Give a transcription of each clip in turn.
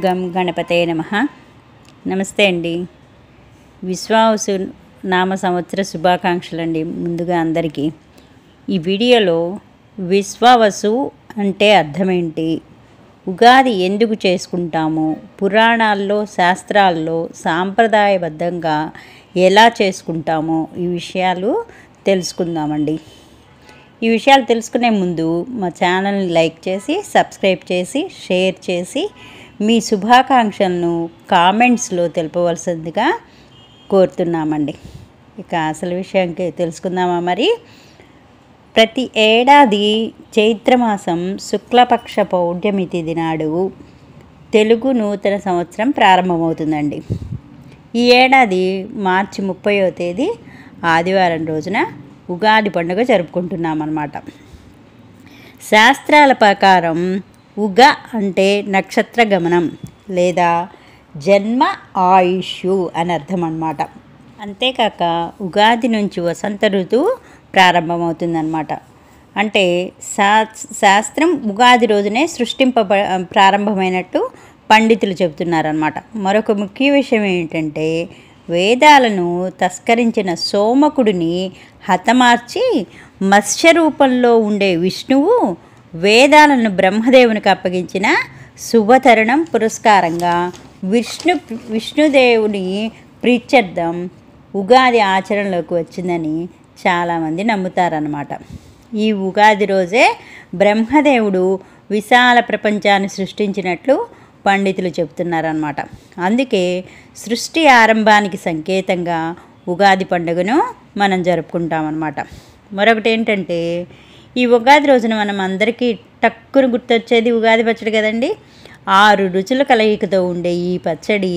గం గణపతే నమః. నమస్తే అండి. విశ్వావసు నామ సంవత్సర శుభాకాంక్షలు అండి. ముందుగా అందరికీ ఈ వీడియోలో విశ్వావసు అంటే అర్థమేంటి, ఉగాది ఎందుకు చేసుకుంటాము, పురాణాల్లో శాస్త్రాల్లో సాంప్రదాయబద్ధంగా ఎలా చేసుకుంటామో ఈ విషయాలు తెలుసుకుందామండి. ఈ విషయాలు తెలుసుకునే ముందు మా ఛానల్ని లైక్ చేసి సబ్స్క్రైబ్ చేసి షేర్ చేసి మీ శుభాకాంక్షలను కామెంట్స్లో తెలుపవలసిందిగా కోరుతున్నామండి. ఇక అసలు విషయానికి తెలుసుకుందామా మరి. ప్రతి ఏడాది చైత్రమాసం శుక్లపక్ష పౌర్ణమి తిథి నాడు తెలుగు నూతన సంవత్సరం ప్రారంభమవుతుందండి. ఈ ఏడాది మార్చి 30వ తేదీ ఆదివారం రోజున ఉగాది పండుగ జరుపుకుంటున్నామన్నమాట. శాస్త్రాల ప్రకారం ఉగ అంటే నక్షత్ర గమనం లేదా జన్మ ఆయుష్యు అని అర్థం అన్నమాట. అంతేకాక ఉగాది నుంచి వసంత ఋతువు ప్రారంభమవుతుందన్నమాట. అంటే శాస్త్రం ఉగాది రోజునే ప్రారంభమైనట్టు పండితులు చెబుతున్నారన్నమాట. మరొక ముఖ్య విషయం ఏంటంటే, వేదాలను తస్కరించిన సోమకుడిని హతమార్చి మత్స్య రూపంలో ఉండే విష్ణువు వేదాలను బ్రహ్మదేవునికి అప్పగించిన శుభతరుణం పురస్కారంగా విష్ణుదేవుని ప్రీత్యర్థం ఉగాది ఆచరణలోకి వచ్చిందని చాలామంది నమ్ముతారన్నమాట. ఈ ఉగాది రోజే బ్రహ్మదేవుడు విశాల ప్రపంచాన్ని సృష్టించినట్లు పండితులు చెబుతున్నారన్నమాట. అందుకే సృష్టి ఆరంభానికి సంకేతంగా ఉగాది పండుగను మనం జరుపుకుంటామన్నమాట. మరొకటి ఏంటంటే, ఈ ఉగాది రోజున మనం అందరికీ టక్కును గుర్తొచ్చేది ఉగాది పచ్చడి కదండి. 6 రుచుల కలయికతో ఉండే ఈ పచ్చడి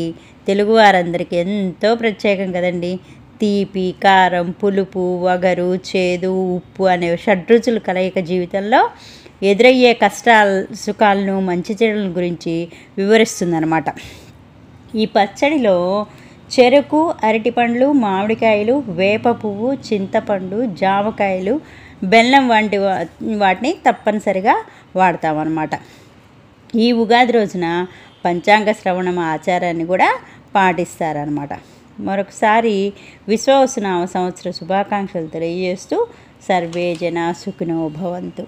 తెలుగువారందరికీ ఎంతో ప్రత్యేకం కదండి. తీపి, కారం, పులుపు, వగరు, చేదు, ఉప్పు అనే షడ్రుచుల కలయిక జీవితంలో ఎదురయ్యే సుఖాలను మంచి చెడుల గురించి వివరిస్తుందన్నమాట. ఈ పచ్చడిలో చెరుకు, అరటిపండ్లు, మామిడికాయలు, వేప పువ్వు, చింతపండు, జామకాయలు, బెల్లం వంటి వాటిని తప్పనిసరిగా వాడతామన్నమాట. ఈ ఉగాది రోజున పంచాంగ శ్రవణం ఆచారాన్ని కూడా పాటిస్తారన్నమాట. మరొకసారి విశ్వావసు నామ సంవత్సర శుభాకాంక్షలు తెలియజేస్తూ సర్వే జనా సుఖినో భవంతు.